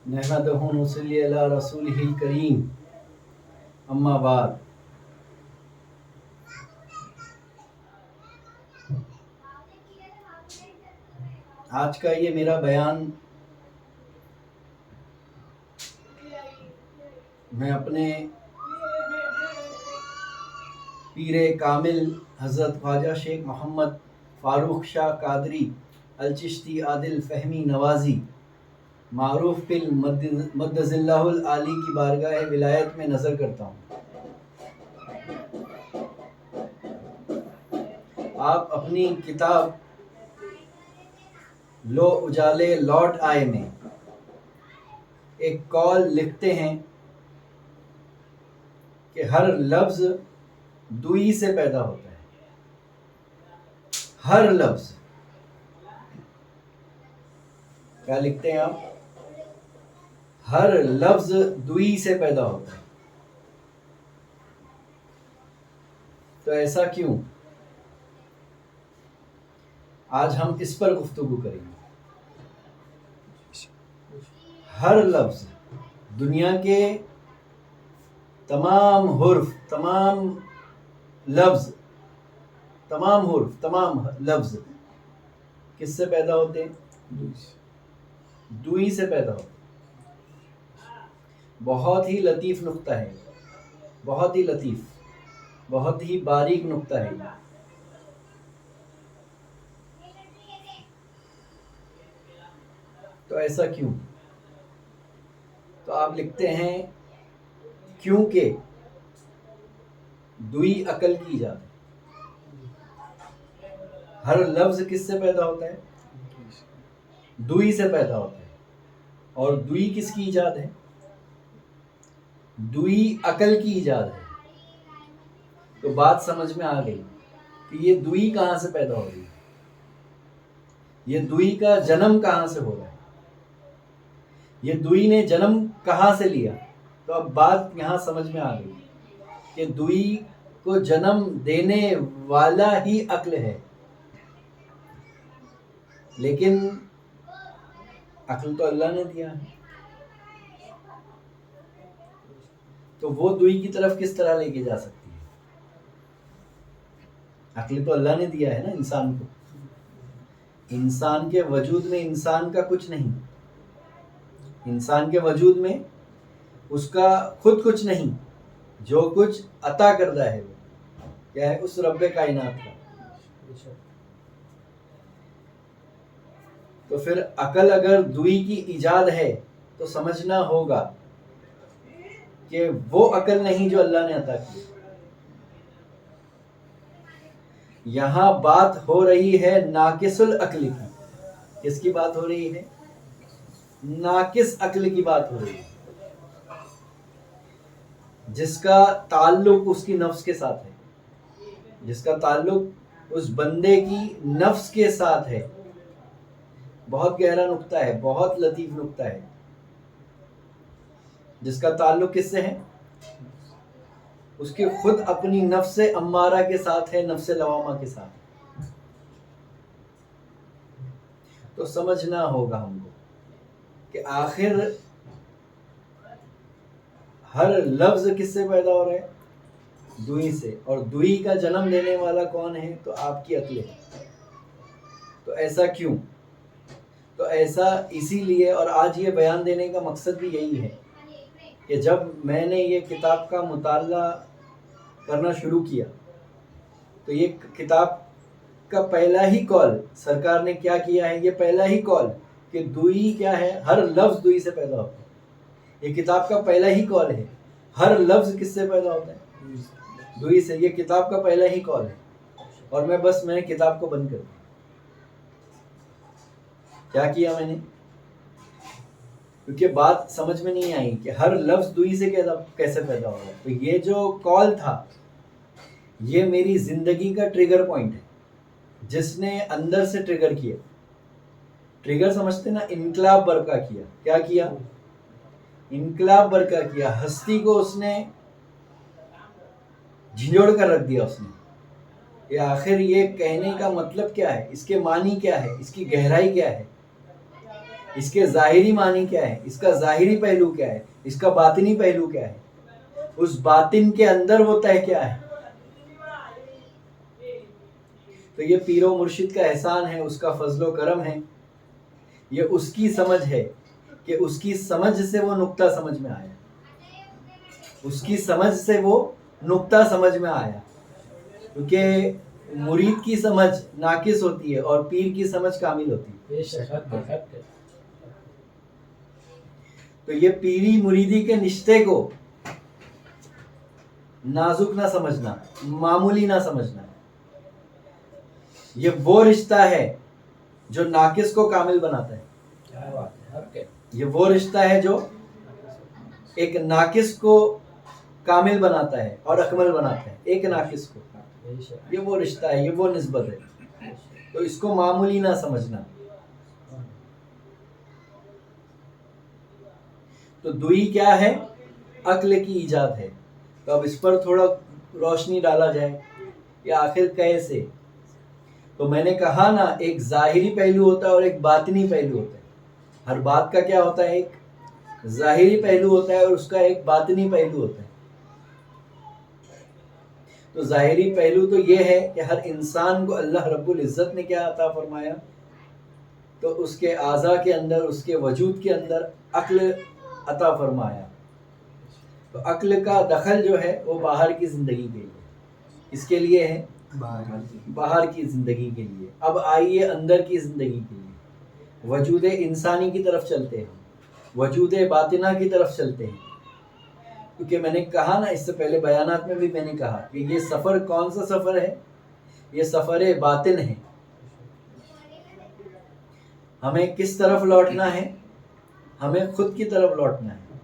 نحمدہ و نصلی علی رسولہ الکریم، اما بعد۔ آج کا یہ میرا بیان میں اپنے پیر کامل حضرت خواجہ شیخ محمد فاروق شاہ قادری الچشتی عادل فہمی نوازی معروف فل مدظ اللہ العالی کی بارگاہ ولایت میں نظر کرتا ہوں۔ آپ اپنی کتاب لو اجالے لوٹ آئے میں ایک قول لکھتے ہیں کہ ہر لفظ دوئی سے پیدا ہوتا ہے۔ ہر لفظ، کیا لکھتے ہیں آپ؟ ہر لفظ دوئی سے پیدا ہوتا ہے۔ تو ایسا کیوں؟ آج ہم اس پر گفتگو کریں گے۔ ہر لفظ، دنیا کے تمام حرف، تمام لفظ، تمام حرف، تمام لفظ کس سے پیدا ہوتے ہیں؟ دوئی سے پیدا ہوتے ہیں۔ بہت ہی لطیف نقطہ ہے، بہت ہی لطیف، بہت ہی باریک نقطہ ہے یہ۔ تو ایسا کیوں؟ تو آپ لکھتے ہیں کیونکہ دوئی عقل کی ایجاد ہے۔ ہر لفظ کس سے پیدا ہوتا ہے؟ دوئی سے پیدا ہوتا ہے۔ اور دوئی کس کی ایجاد ہے؟ دوئی عقل کی ایجاد ہے۔ تو بات سمجھ میں آ گئی کہ یہ دوئی کہاں سے پیدا ہو رہی ہے، یہ دوئی کا جنم کہاں سے ہو رہا ہے، یہ دوئی نے جنم کہاں سے لیا۔ تو اب بات یہاں سمجھ میں آ گئی کہ دوئی کو جنم دینے والا ہی عقل ہے، لیکن عقل تو اللہ نے دیا ہے۔ تو وہ دوئی کی طرف کس طرح لے کے جا سکتی ہے؟ عقل تو اللہ نے دیا ہے نا انسان کو۔ انسان کے وجود میں انسان کا کچھ نہیں، انسان کے وجود میں اس کا خود کچھ نہیں، جو کچھ عطا کردہ ہے وہ کیا ہے؟ اس رب کائنات کا۔ تو پھر عقل اگر دوئی کی ایجاد ہے تو سمجھنا ہوگا کہ وہ عقل نہیں جو اللہ نے عطا کی۔ یہاں بات ہو رہی ہے ناقص العقل کی۔ کس کی بات ہو رہی ہے؟ ناقص عقل کی بات ہو رہی ہے، جس کا تعلق اس کی نفس کے ساتھ ہے، جس کا تعلق اس بندے کی نفس کے ساتھ ہے۔ بہت گہرا نقطہ ہے، بہت لطیف نقطہ ہے۔ جس کا تعلق کس سے ہے؟ اس کے خود اپنی نفس امارہ کے ساتھ ہے، نفس لوامہ کے ساتھ۔ تو سمجھنا ہوگا ہم کو کہ آخر ہر لفظ کس سے پیدا ہو رہا ہے؟ دوئی سے۔ اور دوئی کا جنم دینے والا کون ہے؟ تو آپ کی عقل ہے۔ تو ایسا کیوں؟ تو ایسا اسی لیے، اور آج یہ بیان دینے کا مقصد بھی یہی ہے کہ جب میں نے یہ کتاب کا مطالعہ کرنا شروع کیا تو یہ کتاب کا پہلا ہی قول سرکار نے کیا کیا ہے؟ یہ پہلا ہی قول کہ دوئی کیا ہے؟ ہر لفظ دوئی سے پیدا ہوتا ہے۔ یہ کتاب کا پہلا ہی قول ہے۔ ہر لفظ کس سے پیدا ہوتا ہے؟ دوئی سے۔ یہ کتاب کا پہلا ہی قول ہے، اور میں نے کتاب کو بند کر دیا۔ کیا کیا میں نے؟ کیونکہ بات سمجھ میں نہیں آئی کہ ہر لفظ دوئی سے کیسے پیدا ہو رہا ہے۔ تو یہ جو قول تھا یہ میری زندگی کا ٹریگر پوائنٹ ہے، جس نے اندر سے ٹریگر کیا۔ ٹریگر سمجھتے نا؟ انقلاب برپا کیا۔ کیا کیا؟ انقلاب برپا کیا۔ ہستی کو اس نے جھنجھوڑ کر رکھ دیا اس نے کہ آخر یہ کہنے کا مطلب کیا ہے، اس کے معنی کیا ہے، اس کی گہرائی کیا ہے۔ اس کے ظاہری معنی کیا ہے، اس کا ظاہری پہلو کیا ہے، اس کا باطنی پہلو کیا ہے، اس باطن کے اندر وہ طے کیا ہے. تو یہ پیر و مرشد کا احسان ہے، اس کا فضل و کرم ہے، یہ اس کی سمجھ ہے کہ اس کی سمجھ سے وہ نقطہ سمجھ میں آیا، اس کی سمجھ سے وہ نقطہ سمجھ میں آیا. کیونکہ مرید کی سمجھ ناقص ہوتی ہے اور پیر کی سمجھ کامل ہوتی ہے. تو یہ پیری مریدی کے رشتے کو نازک نہ سمجھنا، معمولی نہ سمجھنا. یہ وہ رشتہ ہے جو ناقص کو کامل بناتا ہے. یہ وہ رشتہ ہے جو ایک ناقص کو کامل بناتا ہے اور اکمل بناتا ہے ایک ناقص کو. یہ وہ رشتہ ہے، یہ وہ نسبت ہے. تو اس کو معمولی نہ سمجھنا. تو دوئی کیا ہے؟ عقل کی ایجاد ہے. تو اب اس پر تھوڑا روشنی ڈالا جائے یا آخر کیسے. تو میں نے کہا نا، ایک ظاہری پہلو ہوتا ہے اور ایک باطنی پہلو ہوتا ہے. ہر بات کا کیا ہوتا ہے؟ ایک ظاہری پہلو ہوتا ہے اور اس کا ایک باطنی پہلو ہوتا ہے. تو ظاہری پہلو تو یہ ہے کہ ہر انسان کو اللہ رب العزت نے کیا عطا فرمایا؟ تو اس کے اعضاء کے اندر، اس کے وجود کے اندر عقل عطا فرمایا. تو عقل کا دخل جو ہے وہ باہر کی زندگی کے لیے، اس کے لیے ہے باہر کی زندگی کے لیے. اب آئیے اندر کی زندگی کے لیے، وجود انسانی کی طرف چلتے ہیں، وجود باطنہ کی طرف چلتے ہیں. کیونکہ میں نے کہا نا، اس سے پہلے بیانات میں بھی میں نے کہا کہ یہ سفر کون سا سفر ہے؟ یہ سفر باطن ہے. ہمیں کس طرف لوٹنا ہے؟ ہمیں خود کی طرف لوٹنا ہے.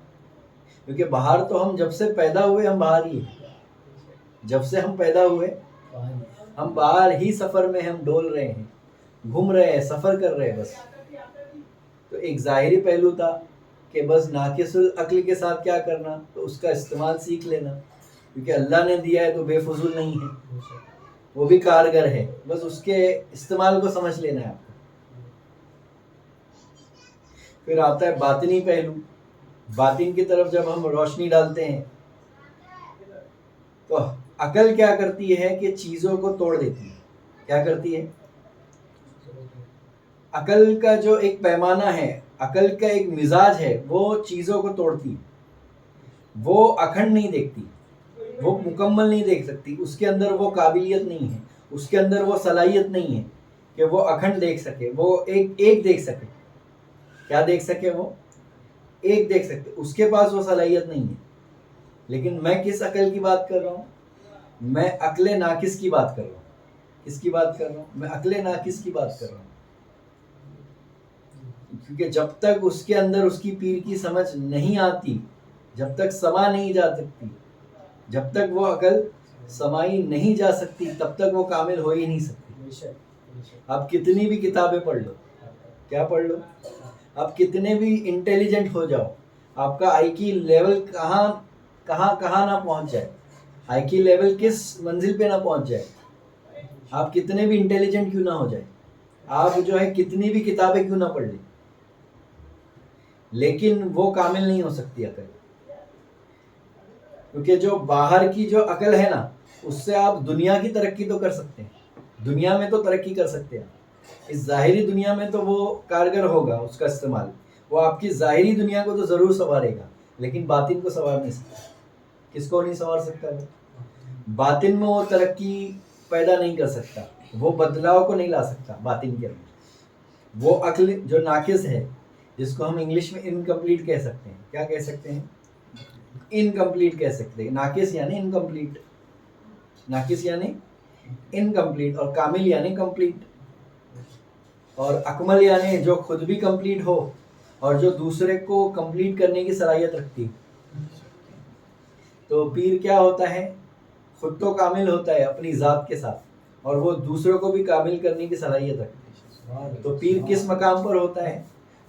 کیونکہ باہر تو ہم جب سے پیدا ہوئے ہم باہر ہی ہیں. جب سے ہم پیدا ہوئے ہم باہر ہی سفر میں ہم ڈول رہے ہیں، گھوم رہے ہیں، سفر کر رہے ہیں بس. تو ایک ظاہری پہلو تھا کہ بس ناقص العقل کے ساتھ کیا کرنا، تو اس کا استعمال سیکھ لینا. کیونکہ اللہ نے دیا ہے تو بے فضول نہیں ہے، وہ بھی کارگر ہے. بس اس کے استعمال کو سمجھ لینا ہے آپ کو. پھر آتا ہے باطنی پہلو. باطن کی طرف جب ہم روشنی ڈالتے ہیں تو عقل کیا کرتی ہے کہ چیزوں کو توڑ دیتی ہے. کیا کرتی ہے؟ عقل کا جو ایک پیمانہ ہے، عقل کا ایک مزاج ہے، وہ چیزوں کو توڑتی ہے. وہ اکھنڈ نہیں دیکھتی، وہ مکمل نہیں دیکھ سکتی. اس کے اندر وہ قابلیت نہیں ہے، اس کے اندر وہ صلاحیت نہیں ہے کہ وہ اکھنڈ دیکھ سکے، وہ ایک دیکھ سکے. کیا دیکھ سکے؟ وہ ایک دیکھ سکتے. اس کے پاس وہ صلاحیت نہیں ہے. لیکن میں کس عقل کی بات کر رہا ہوں؟ میں عقل ناقص کی بات کر رہا ہوں. کس کی بات کر رہا ہوں؟ میں عقل ناقص کی بات کر رہا ہوں. کیونکہ جب تک اس کے اندر اس کی پیر کی سمجھ نہیں آتی، جب تک سما نہیں جا سکتی، جب تک وہ عقل سمائی نہیں جا سکتی، تب تک وہ کامل ہو ہی نہیں سکتی. آپ کتنی بھی کتابیں پڑھ لو، کیا پڑھ لو، آپ کتنے بھی انٹیلیجنٹ ہو جاؤ، آپ کا آئی کی لیول کہاں نہ پہنچ جائے، آئی کی لیول کس منزل پہ نہ پہنچ جائے، آپ کتنے بھی انٹیلیجنٹ کیوں نہ ہو جائے، آپ جو ہے کتنی بھی کتابیں کیوں نہ پڑھ لیں، لیکن وہ کامل نہیں ہو سکتی عقل. کیونکہ جو باہر کی جو عقل ہے نا، اس سے آپ دنیا کی ترقی تو کر سکتے ہیں، دنیا میں تو ترقی کر سکتے ہیں. اس ظاہری دنیا میں تو وہ کارگر ہوگا، اس کا استعمال وہ آپ کی ظاہری دنیا کو تو ضرور سنوارے گا، لیکن باطن کو سنوار نہیں سکتا. کس کو نہیں سنوار سکتا؟ وہ باطن میں وہ ترقی پیدا نہیں کر سکتا، وہ بدلاؤ کو نہیں لا سکتا باطن کے اندر. وہ عقل جو ناقص ہے، جس کو ہم انگلش میں انکمپلیٹ کہہ سکتے ہیں. کیا کہہ سکتے ہیں؟ انکمپلیٹ کہہ سکتے ہیں. ناقص یعنی انکمپلیٹ، ناقص یعنی انکمپلیٹ، اور کامل یعنی کمپلیٹ، اور اکمل یعنی جو خود بھی کمپلیٹ ہو اور جو دوسرے کو کمپلیٹ کرنے کی صلاحیت رکھتی. تو پیر کیا ہوتا ہے؟ خود تو کامل ہوتا ہے اپنی ذات کے ساتھ، اور وہ دوسروں کو بھی کامل کرنے کی صلاحیت رکھتی ہے. تو پیر کس مقام پر ہوتا ہے؟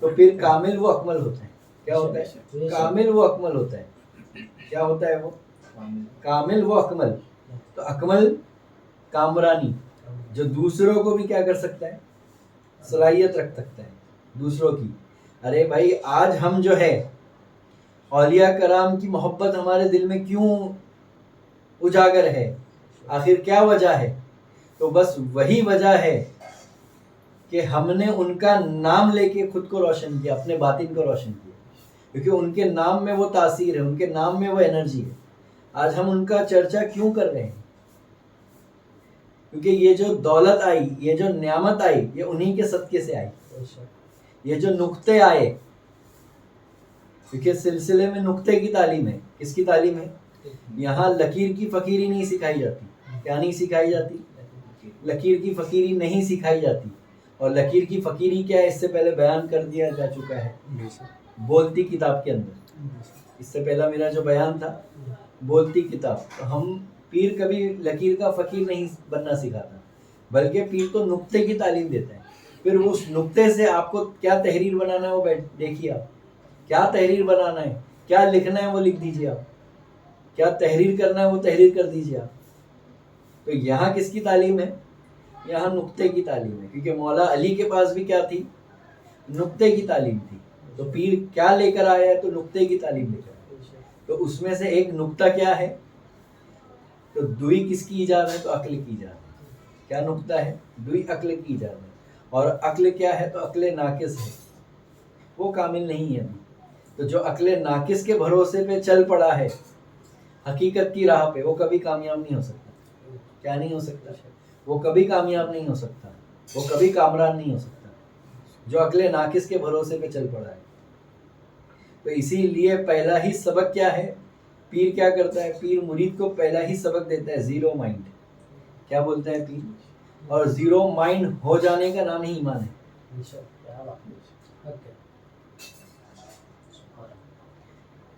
تو پیر کامل و اکمل ہوتا ہے. کیا ہوتا ہے؟ کامل و اکمل ہوتا ہے. کیا ہوتا ہے وہ؟ کامل و اکمل. تو اکمل کامرانی، جو دوسروں کو بھی کیا کر سکتا ہے؟ صلاحیت رکھ سکتا ہے دوسروں کی. ارے بھائی آج ہم جو ہے اولیاء کرام کی محبت ہمارے دل میں کیوں اجاگر ہے، آخر کیا وجہ ہے؟ تو بس وہی وجہ ہے کہ ہم نے ان کا نام لے کے خود کو روشن کیا، اپنے باطن کو روشن کیا، کیونکہ ان کے نام میں وہ تاثیر ہے، ان کے نام میں وہ انرجی ہے۔ آج ہم ان کا چرچا کیوں کر رہے ہیں؟ کیونکہ یہ جو دولت آئی، یہ جو نعمت آئی، یہ انہی کے صدقے سے آئی۔ یہ جو نقطے آئے، کیونکہ سلسلے میں نقطے کی تعلیم ہے۔ کس کی تعلیم ہے؟ یہاں لکیر کی فقیری نہیں سکھائی جاتی۔ کیا نہیں سکھائی جاتی؟ لکیر کی فقیری نہیں سکھائی جاتی۔ اور لکیر کی فقیری کیا ہے اس سے پہلے بیان کر دیا جا چکا ہے بولتی کتاب کے اندر۔ اس سے پہلا میرا جو بیان تھا بولتی کتاب، تو ہم پیر کبھی لکیر کا فقیر نہیں بننا سکھاتا، بلکہ پیر تو نقطے کی تعلیم دیتا ہے۔ پھر اس نقطے سے آپ کو کیا تحریر بنانا ہے وہ دیکھیے، آپ کیا تحریر بنانا ہے، کیا لکھنا ہے وہ لکھ دیجیے، آپ کیا تحریر کرنا ہے وہ تحریر کر دیجیے آپ۔ تو یہاں کس کی تعلیم ہے؟ یہاں نقطے کی تعلیم ہے، کیونکہ مولا علی کے پاس بھی کیا تھی؟ نقطے کی تعلیم تھی۔ تو پیر کیا لے کر آیا ہے؟ تو نقطے کی تعلیم لے کر آیا۔ تو اس میں سے ایک نقطہ کیا ہے؟ تو دوئی کس کی ایجاد ہے؟ تو عقل کی ایجاد ہے۔ کیا نقطہ ہے؟ دوئی عقل کی ایجاد ہے۔ اور عقل کیا ہے؟ تو عقل ناقص ہے، وہ کامل نہیں ہے ابھی۔ تو جو عقل ناقص کے بھروسے پہ چل پڑا ہے حقیقت کی راہ پہ، وہ کبھی کامیاب نہیں ہو سکتا۔ کیا نہیں ہو سکتا؟ وہ کبھی کامیاب نہیں ہو سکتا، وہ کبھی کامران نہیں ہو سکتا جو عقل ناقص کے بھروسے پہ چل پڑا ہے۔ تو اسی لیے پہلا ہی سبق کیا ہے؟ پیر کیا کرتا ہے؟ پیر مرید کو پہلا ہی سبق دیتا ہے زیرو مائنڈ۔ کیا بولتا ہے پیر؟ اور زیرو مائنڈ ہو جانے کا نام ہی ایمان ہے۔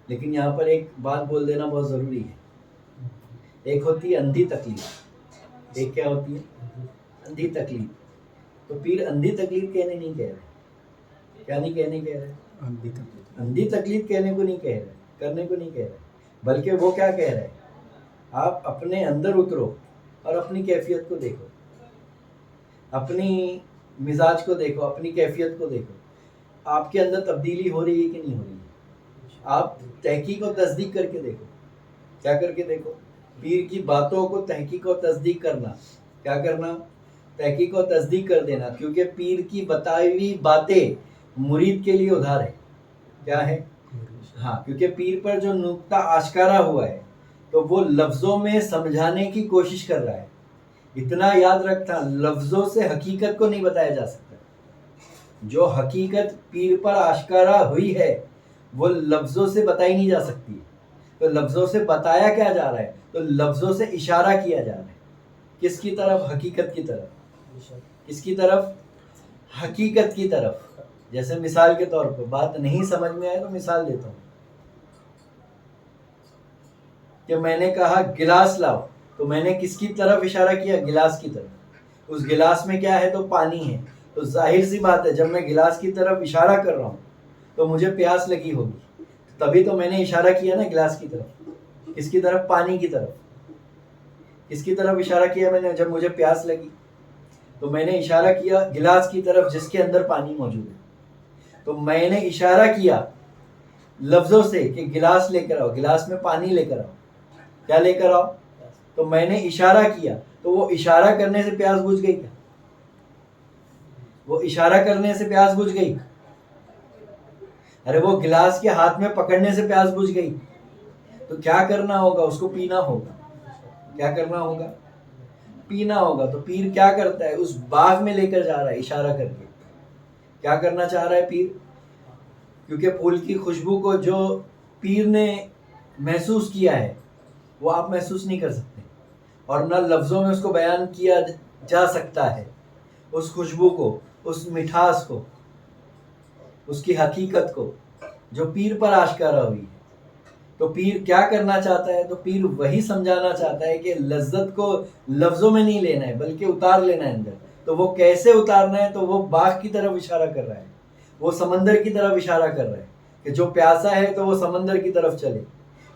لیکن یہاں پر ایک بات بول دینا بہت ضروری ہے۔ ایک ہوتی ہے اندھی تکلیف، ایک کیا ہوتی ہے؟ اندھی تکلیف۔ تو پیر اندھی تکلیف کہنے نہیں کہہ رہے۔ کیا نہیں کہنے کہہ رہے؟ اندھی تکلیف کہنے کو نہیں کہہ رہے، کرنے کو نہیں کہہ رہے، بلکہ وہ کیا کہہ رہے؟ آپ اپنے اندر اترو اور اپنی کیفیت کو دیکھو، اپنی مزاج کو دیکھو، اپنی کیفیت کو دیکھو، آپ کے اندر تبدیلی ہو رہی ہے کہ نہیں ہو رہی ہے۔ آپ تحقیق و تصدیق کر کے دیکھو۔ کیا کر کے دیکھو؟ پیر کی باتوں کو تحقیق و تصدیق کرنا۔ کیا کرنا؟ تحقیق و تصدیق کر دینا، کیونکہ پیر کی بتائی ہوئی باتیں مرید کے لیے ادھار ہے۔ کیا ہے؟ ہاں، کیونکہ پیر پر جو نقطہ آشکارا ہوا ہے تو وہ لفظوں میں سمجھانے کی کوشش کر رہا ہے۔ اتنا یاد رکھتا، لفظوں سے حقیقت کو نہیں بتایا جا سکتا۔ جو حقیقت پیر پر آشکارا ہوئی ہے وہ لفظوں سے بتائی نہیں جا سکتی۔ تو لفظوں سے بتایا کیا جا رہا ہے؟ تو لفظوں سے اشارہ کیا جا رہا ہے۔ کس کی طرف؟ حقیقت کی طرف۔ کس کی طرف؟ حقیقت کی طرف۔ جیسے مثال کے طور پر بات نہیں سمجھ میں آئے تو مثال دیتا ہوں کہ میں نے کہا گلاس لاؤ، تو میں نے کس کی طرف اشارہ کیا؟ گلاس کی طرف۔ اس گلاس میں کیا ہے؟ تو پانی ہے۔ تو ظاہر سی بات ہے جب میں گلاس کی طرف اشارہ کر رہا ہوں تو مجھے پیاس لگی ہوگی، تبھی تو میں نے اشارہ کیا نا گلاس کی طرف۔ کس کی طرف؟ پانی کی طرف۔ کس کی طرف اشارہ کیا میں نے؟ جب مجھے پیاس لگی تو میں نے اشارہ کیا گلاس کی طرف جس کے اندر پانی موجود ہے۔ تو میں نے اشارہ کیا لفظوں سے کہ گلاس لے کر آؤ، گلاس میں پانی لے کر آؤ۔ کیا لے کر آؤ؟ تو میں نے اشارہ کیا، تو وہ اشارہ کرنے سے پیاس بجھ گئی کیا؟ وہ اشارہ کرنے سے پیاس بجھ گئی؟ ارے وہ گلاس کے ہاتھ میں پکڑنے سے پیاس بجھ گئی۔ تو کیا کرنا ہوگا؟ اس کو پینا ہوگا۔ کیا کرنا ہوگا؟ پینا ہوگا۔ تو پیر کیا کرتا ہے؟ اس باغ میں لے کر جا رہا ہے اشارہ کر کے۔ کیا کرنا چاہ رہا ہے پیر؟ کیونکہ پھول کی خوشبو کو جو پیر نے محسوس کیا ہے وہ آپ محسوس نہیں کر سکتے، اور نہ لفظوں میں اس کو بیان کیا جا سکتا ہے۔ اس خوشبو کو، اس مٹھاس کو، اس کی حقیقت کو جو پیر پر آشکارا ہوئی ہے۔ تو پیر کیا کرنا چاہتا ہے؟ تو پیر وہی سمجھانا چاہتا ہے کہ لذت کو لفظوں میں نہیں لینا ہے بلکہ اتار لینا ہے اندر۔ تو وہ کیسے اتارنا ہے؟ تو وہ باغ کی طرف اشارہ کر رہا ہے، وہ سمندر کی طرف اشارہ کر رہا ہے کہ جو پیاسا ہے تو وہ سمندر کی طرف چلے،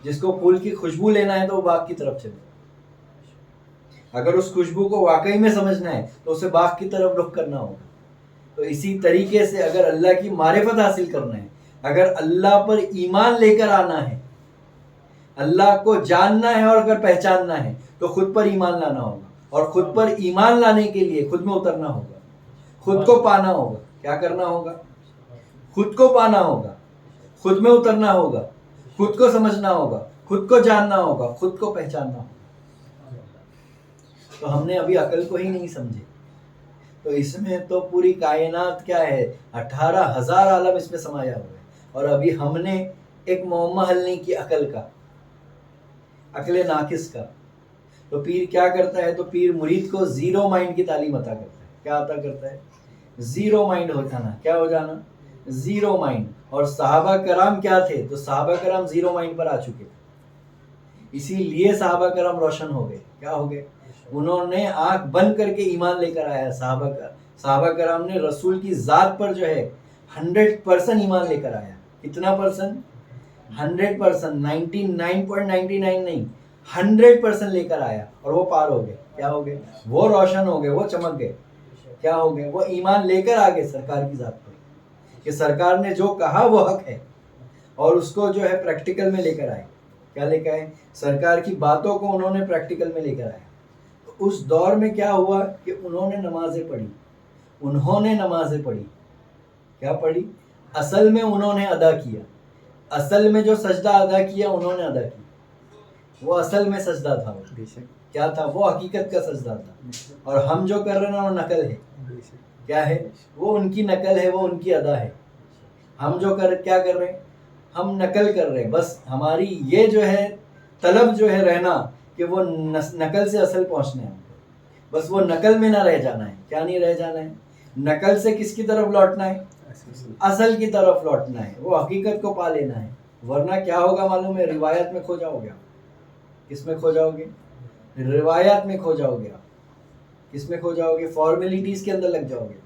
جس کو پھول کی خوشبو لینا ہے تو وہ باغ کی طرف چلے۔ اگر اس خوشبو کو واقعی میں سمجھنا ہے تو اسے باغ کی طرف رخ کرنا ہوگا۔ تو اسی طریقے سے اگر اللہ کی معرفت حاصل کرنا ہے، اگر اللہ پر ایمان لے کر آنا ہے، اللہ کو جاننا ہے اور اگر پہچاننا ہے تو خود پر ایمان لانا ہوگا، اور خود پر ایمان لانے کے لیے خود میں اترنا ہوگا، خود کو پانا ہوگا۔ کیا کرنا ہوگا؟ خود کو پانا ہوگا، خود میں اترنا ہوگا، خود کو سمجھنا ہوگا، خود کو جاننا ہوگا، خود کو پہچاننا ہوگا۔ تو ہم نے ابھی عقل کو ہی نہیں سمجھے، تو اس میں تو پوری کائنات کیا ہے، 18,000 عالم اس میں سمایا ہوا ہے، اور ابھی ہم نے ایک معمہ حل نہیں کی عقل کا، عقل ناقص کا۔ تو پیر کیا کرتا ہے؟ تو پیر مرید کو زیرو مائنڈ کی تعلیم عطا کرتا ہے۔ کیا عطا کرتا ہے؟ زیرو مائنڈ ہو جانا۔ کیا ہو جانا؟ Zero mind. اور صحابہ کرام کیا تھے؟ تو صحابہ کرام زیرو مائنڈ پر آ چکے تھے، اسی لیے صحابہ کرام روشن ہو گئے۔ کیا ہو گئے؟ انہوں نے آنکھ بند کر کے ایمان لے کر آیا۔ صحابہ کرام نے رسول کی ذات پر جو ہے 100% ایمان لے کر آیا۔ کتنا پرسنٹ؟ 100%، 99.99 نہیں، 100% لے کر آیا، اور وہ پار ہو گئے۔ کیا ہو گئے؟ وہ روشن ہو گئے، وہ چمک گئے۔ کیا ہو گئے؟ وہ ایمان لے کر آگے سرکار کی ذات پر، کہ سرکار نے جو کہا وہ حق ہے، اور اس کو جو ہے پریکٹیکل میں لے کر آئے۔ کیا لے کر آئے؟ سرکار کی باتوں کو انہوں نے پریکٹیکل میں لے کر آیا۔ تو اس دور میں کیا ہوا کہ انہوں نے نمازیں پڑھی، انہوں نے نمازیں پڑھی۔ کیا پڑھی؟ اصل میں انہوں نے ادا کیا، اصل میں جو سجدہ ادا کیا انہوں نے ادا کیا، وہ اصل میں سجدہ تھا۔ وہ کیا تھا؟ وہ حقیقت کا سجدہ تھا۔ اور ہم جو کر رہے ہیں وہ نقل ہے۔ کیا ہے؟ وہ ان کی نقل ہے، وہ ان کی ادا ہے۔ ہم جو کیا کر رہے ہیں؟ ہم نقل کر رہے ہیں۔ بس ہماری یہ جو ہے طلب جو ہے رہنا کہ وہ نقل سے اصل پہنچنا ہے، بس وہ نقل میں نہ رہ جانا ہے۔ کیا نہیں رہ جانا ہے؟ نقل سے کس کی طرف لوٹنا ہے؟ اصل کی طرف لوٹنا ہے، وہ حقیقت کو پا لینا ہے۔ ورنہ کیا ہوگا معلوم ہے؟ روایت میں کھو جاؤ گے۔ کس میں کھو جاؤ گے؟ روایات میں کھو جاؤ گے۔ کس میں کھو جاؤ گے؟ فارمیلٹیز کے اندر لگ جاؤ گے۔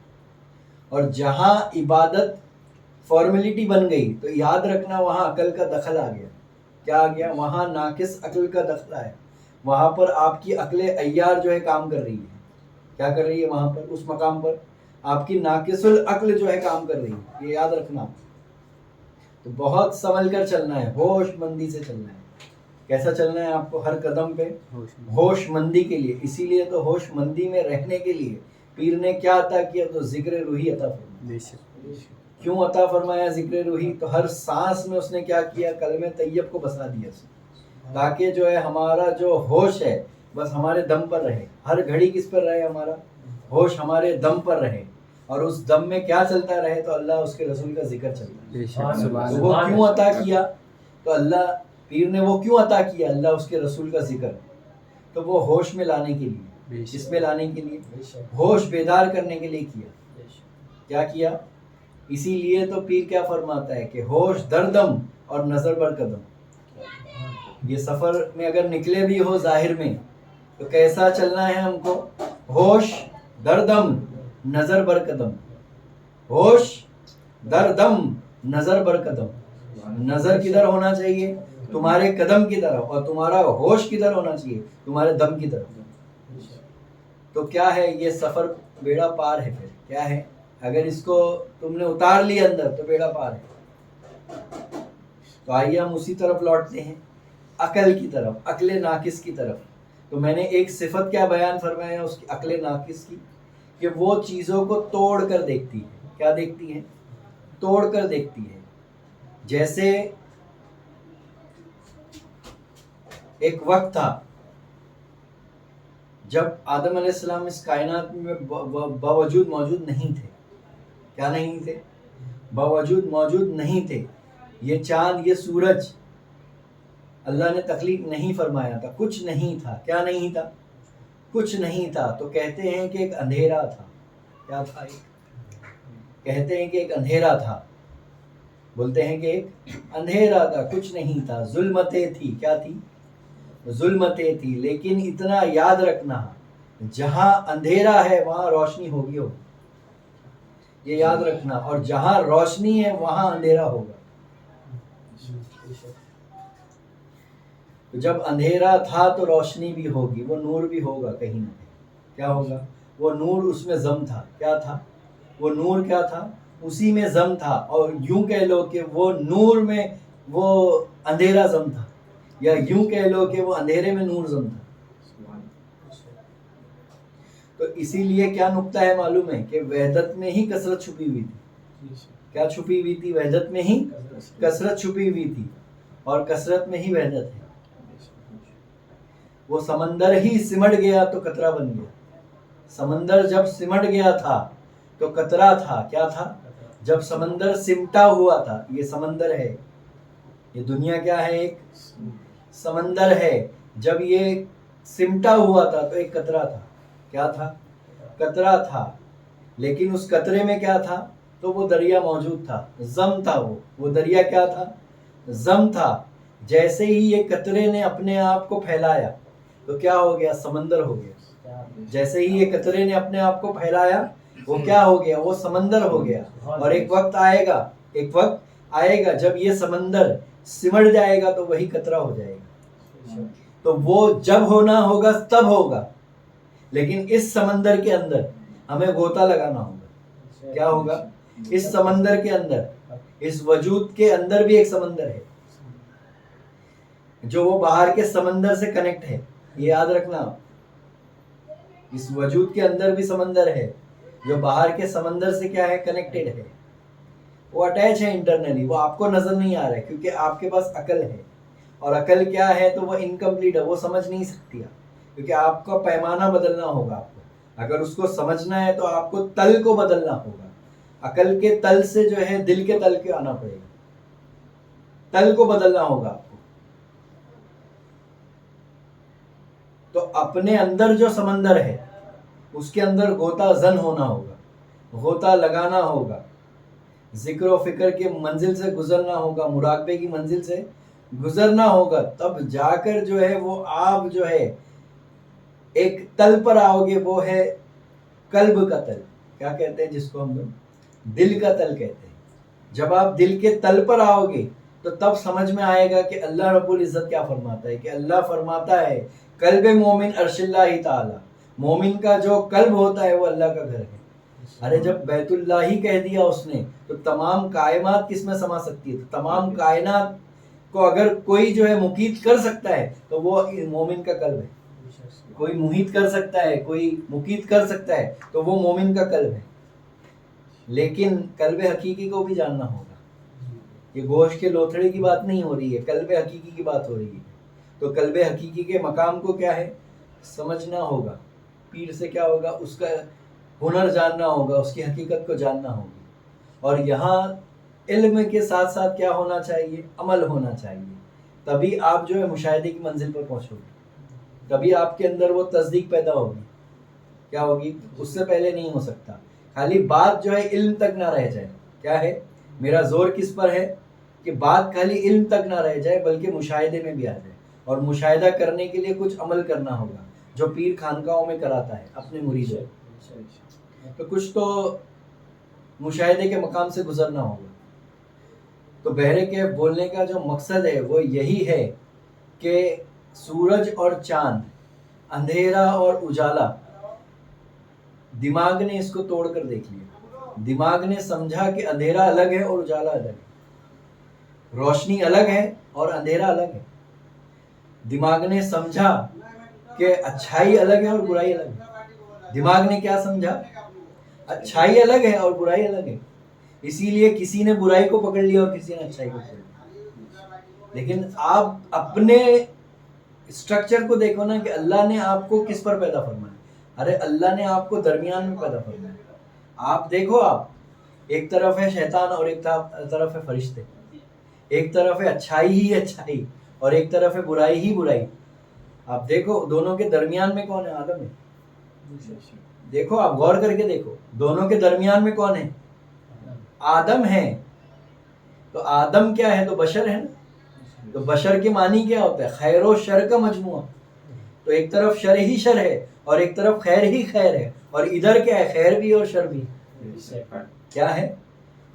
اور جہاں عبادت فارمیلٹی بن گئی تو یاد رکھنا وہاں عقل کا دخل آ گیا۔ کیا آ گیا؟ وہاں ناقص عقل کا دخل ہے، وہاں پر آپ کی عقل عیار جو ہے کام کر رہی ہے۔ کیا کر رہی ہے؟ وہاں پر اس مقام پر آپ کی ناقص العقل جو ہے کام کر رہی ہے، یہ یاد رکھنا۔ تو بہت سنبھل کر چلنا ہے، ہوش مندی سے چلنا ہے۔ کیسا چلنا ہے آپ کو؟ ہر قدم پہ ہوش مندی کے لیے۔ اسی لیے تو ہوش مندی میں رہنے کے لیے پیر نے کیا عطا کیا؟ تو ذکر روحی عطا فرمایا۔ کیوں عطا فرمایا ذکر روحی؟ تو ہر سانس میں اس نے کیا کیا؟ کلمہ طیب کو بسا دیا، تاکہ جو ہے ہمارا جو ہوش ہے بس ہمارے دم پر رہے۔ ہر گھڑی کس پر رہے؟ ہمارا ہوش ہمارے دم پر رہے، اور اس دم میں کیا چلتا رہے؟ تو اللہ اس کے رسول کا ذکر چلتا ہے۔ تو وہ کیوں عطا کیا؟ تو اللہ پیر نے وہ کیوں عطا کیا؟ اللہ اس کے رسول کا ذکر، تو وہ ہوش میں لانے کے لیے، جس میں لانے کے لیے ہوش بیدار کرنے کے لیے کیا۔ کیا کیا؟ اسی لیے تو پیر کیا فرماتا ہے کہ ہوش در دم اور نظر بر قدم۔ یہ سفر میں اگر نکلے بھی ہو ظاہر میں تو کیسا چلنا ہے ہم کو؟ ہوش در دم نظر بر قدم، ہوش در دم نظر بر قدم۔ نظر کدھر ہونا چاہیے؟ تمہارے قدم کی طرف، اور تمہارا ہوش کدھر ہونا چاہیے؟ تمہارے دم کی طرف۔ تو کیا ہے یہ سفر؟ بیڑا پار ہے۔ پھر کیا ہے؟ اگر اس کو تم نے اتار لیا اندر تو بیڑا پار ہے۔ تو آئیے ہم اسی طرف لوٹتے ہیں، عقل کی طرف، عقل ناقص کی طرف۔ تو میں نے ایک صفت کیا بیان فرمایا اس کی عقل ناقص کی، کہ وہ چیزوں کو توڑ کر دیکھتی ہے۔ کیا دیکھتی ہے؟ توڑ کر دیکھتی ہے۔ جیسے ایک وقت تھا جب آدم علیہ السلام اس کائنات میں باوجود موجود نہیں تھے۔ کیا نہیں تھے؟ باوجود موجود نہیں تھے۔ یہ چاند، یہ سورج اللہ نے تخلیق نہیں فرمایا تھا، کچھ نہیں تھا۔ کیا نہیں تھا؟ کچھ نہیں تھا۔ تو کہتے ہیں کہ ایک اندھیرا تھا۔ کیا تھا؟ کہتے ہیں کہ ایک اندھیرا تھا، بولتے ہیں کہ ایک اندھیرا تھا، کچھ نہیں تھا، ظلمتیں تھی۔ کیا تھی؟ ظلمتیں تھی۔ لیکن اتنا یاد رکھنا، جہاں اندھیرا ہے وہاں روشنی ہوگی، یہ یاد رکھنا، اور جہاں روشنی ہے وہاں اندھیرا ہوگا۔ جب اندھیرا تھا تو روشنی بھی ہوگی، وہ نور بھی ہوگا کہیں نہ کہیں۔ کیا ہوگا؟ وہ نور، اس میں ضم تھا۔ کیا تھا؟ وہ نور کیا تھا؟ اسی میں ضم تھا، اور یوں کہہ لو کہ وہ نور میں وہ اندھیرا ضم تھا، یا یوں کہہ لو کہ وہ اندھیرے میں نور ضم تھا۔ تو اسی لیے کیا نقطہ ہے معلوم ہے کہ وحدت میں ہی کثرت چھپی ہوئی تھی۔ کیا چھپی ہوئی تھی؟ وحدت میں ہی کثرت چھپی ہوئی تھی، اور کثرت میں ہی وحدت ہے۔ وہ سمندر ہی سمٹ گیا تو قطرہ بن گیا۔ سمندر جب سمٹ گیا تھا تو قطرہ تھا، کیا تھا؟ جب سمندر سمٹا ہوا تھا، یہ سمندر ہے، یہ دنیا کیا ہے؟ ایک سمندر ہے۔ جب یہ سمٹا ہوا تھا تو ایک قطرہ تھا، کیا تھا؟ قطرہ تھا، لیکن اس قطرے میں کیا تھا؟ تو وہ دریا موجود تھا، ضم تھا، وہ دریا کیا تھا؟ ضم تھا۔ جیسے ہی یہ قطرے نے اپنے آپ کو پھیلایا تو کیا ہو گیا؟ سمندر ہو گیا۔ جیسے ہی یہ قطرے نے اپنے آپ کو پھیلایا وہ کیا ہو گیا؟ وہ سمندر ہو گیا۔ اور ایک وقت آئے گا جب یہ سمندر سمٹ جائے گا تو وہی قطرہ ہو جائے گا۔ تو وہ جب ہونا ہوگا تب ہوگا، لیکن اس سمندر کے اندر ہمیں غوطہ لگانا ہوگا۔ کیا ہوگا؟ اس سمندر کے اندر، اس وجود کے اندر بھی ایک سمندر ہے جو وہ باہر کے سمندر سے کنیکٹ ہے، یہ یاد رکھنا۔ اس وجود کے اندر بھی سمندر ہے جو باہر کے سمندر سے کیا ہے؟ کنیکٹڈ ہے، وہ اٹیچ ہے انٹرنلی، وہ آپ کو نظر نہیں آ رہا ہے کیونکہ آپ کے پاس عقل ہے، اور عقل کیا ہے؟ تو وہ انکمپلیٹ ہے، وہ سمجھ نہیں سکتی کیونکہ آپ کا پیمانہ بدلنا ہوگا۔ آپ کو اگر اس کو سمجھنا ہے تو آپ کو تل کو بدلنا ہوگا، عقل کے تل سے جو ہے دل کے تل کے آنا پڑے گا، تل کو بدلنا ہوگا آپ کو۔ تو اپنے اندر جو سمندر ہے اس کے اندر غوطہ زن ہونا ہوگا، غوطہ لگانا ہوگا، ذکر و فکر کے منزل سے گزرنا ہوگا، مراقبے کی منزل سے گزرنا ہوگا، تب جا کر جو ہے وہ آپ جو ہے ایک تل پر آؤ گے، وہ ہے قلب کا تل۔ کیا کہتے ہیں جس کو ہم لوگ؟ دل کا تل کہتے ہیں۔ جب آپ دل کے تل پر آؤ گے تو تب سمجھ میں آئے گا کہ اللہ رب العزت کیا فرماتا ہے، کہ اللہ فرماتا ہے قلب مومن عرش اللہ تعالی، مومن کا جو قلب ہوتا ہے وہ اللہ کا گھر ہے۔ ارے جب بیت اللہ ہی کہہ دیا اس نے تو تمام کائنات کس میں سما سکتی ہے؟ تو تمام کائنات کو اگر کوئی جو ہے مقید کر سکتا ہے تو وہ مومن کا قلب ہے۔ کوئی محیط کر سکتا ہے، کوئی مقید کر سکتا ہے تو وہ مومن کا قلب ہے۔ لیکن قلب حقیقی کو بھی جاننا ہوگا، یہ گوشت کے لوتھڑے کی بات نہیں ہو رہی ہے، قلب حقیقی کی بات ہو رہی ہے۔ تو قلب حقیقی کے مقام کو کیا ہے؟ سمجھنا ہوگا، پیر سے کیا ہوگا؟ اس کا ہنر جاننا ہوگا، اس کی حقیقت کو جاننا ہوگی۔ اور یہاں علم کے ساتھ ساتھ کیا ہونا چاہیے؟ عمل ہونا چاہیے، تبھی آپ جو ہے مشاہدے کی منزل پر پہنچو گے، تبھی آپ کے اندر وہ تصدیق پیدا ہوگی۔ کیا ہوگی؟ اس سے پہلے نہیں ہو سکتا۔ خالی بات جو ہے علم تک نہ رہ جائے۔ کیا ہے؟ میرا زور کس پر ہے کہ بات خالی علم تک نہ رہ جائے بلکہ مشاہدے میں بھی آ جائے، اور مشاہدہ کرنے کے لیے کچھ عمل کرنا ہوگا جو پیر خانقاہوں میں کراتا ہے اپنے مریدوں۔ تو کچھ تو مشاہدے کے مقام سے گزرنا ہوگا۔ تو بہرے کے بولنے کا جو مقصد ہے وہ یہی ہے کہ سورج اور چاند، اندھیرا اور اجالا، دماغ نے اس کو توڑ کر دیکھ لیا۔ دماغ نے سمجھا کہ اندھیرا الگ ہے اور اجالا الگ ہے، روشنی الگ ہے اور اندھیرا الگ ہے۔ دماغ نے سمجھا کہ اچھائی الگ ہے اور برائی الگ ہے۔ دماغ نے کیا سمجھا؟ اچھائی الگ ہے اور برائی الگ ہے۔ اسی لیے کسی نے برائی کو پکڑ لیا اور کسی نے اچھائی کو پکڑ لیا۔ لیکن آپ اپنے اسٹرکچر کو دیکھو نا کہ اللہ نے آپ کو کس پر پیدا فرمایا۔ ارے اللہ نے آپ کو درمیان میں پیدا فرمایا۔ آپ دیکھو، آپ ایک طرف ہے شیطان اور ایک طرف ہے فرشتے، ایک طرف ہے اچھائی ہی اچھائی اور ایک طرف ہے برائی ہی برائی۔ آپ دیکھو دونوں کے درمیان میں کون ہے؟ آدم ہے۔ دیکھو آپ غور کر کے دیکھو، دونوں کے درمیان میں کون ہے؟ آدم ہے۔ تو آدم کیا ہے؟ تو بشر ہے نا۔ تو بشر کے معنی کیا ہوتا ہے؟ خیر و شر کا مجموعہ۔ تو ایک طرف شر ہی شر ہے اور ایک طرف خیر ہی خیر ہے، اور ادھر کیا ہے؟ خیر بھی اور شر بھی۔ کیا ہے؟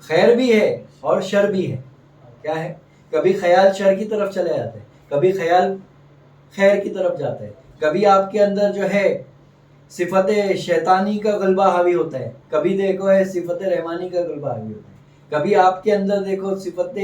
خیر بھی ہے اور شر بھی ہے۔ کیا ہے؟ کبھی خیال شر کی طرف چلے جاتے ہیں، کبھی خیال خیر کی طرف جاتا ہے، کبھی آپ کے اندر جو ہے صفت شیطانی کا غلبہ حاوی ہوتا ہے، کبھی دیکھو ہے صفت رحمانی کا غلبہ حاوی ہوتا ہے، کبھی آپ کے اندر دیکھو صفت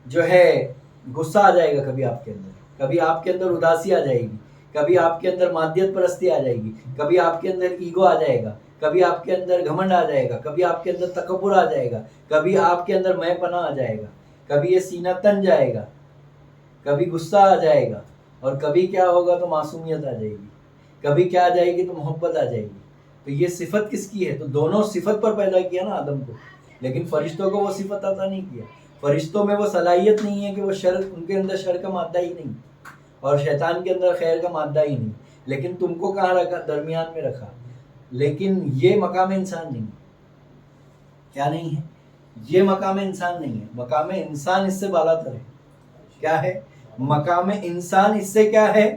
جو ہے غصہ آ جائے گا، کبھی آپ کے اندر، کبھی آپ کے اندر اداسی آ جائے گی، کبھی آپ کے اندر مادیت پرستی آ جائے گی، کبھی آپ کے اندر ایگو آ جائے گا، کبھی آپ کے اندر گھمنڈ آ جائے گا، کبھی آپ کے اندر تکبر آ جائے گا، کبھی آپ کے اندر میں پنا آ جائے گا، کبھی یہ سینہ تن جائے گا، کبھی غصہ آ جائے گا، اور کبھی کیا ہوگا تو معصومیت آ جائے گی، کبھی کیا آ جائے گی تو محبت آ جائے گی۔ تو یہ صفت کس کی ہے؟ تو دونوں صفت پر پیدا کیا نا آدم کو، لیکن فرشتوں کو وہ صفت عطا نہیں کیا۔ فرشتوں میں وہ صلاحیت نہیں ہے کہ وہ شر، ان کے اندر شر کا مادہ ہی نہیں، اور شیطان کے اندر خیر کا مادہ ہی نہیں، لیکن تم کو کہاں رکھا؟ درمیان میں رکھا۔ لیکن یہ مقام انسان نہیں ہے۔ کیا نہیں ہے؟ یہ مقام انسان نہیں ہے، مقام انسان اس سے بالا تر ہے۔ کیا ہے؟ مقام انسان اس سے کیا ہے؟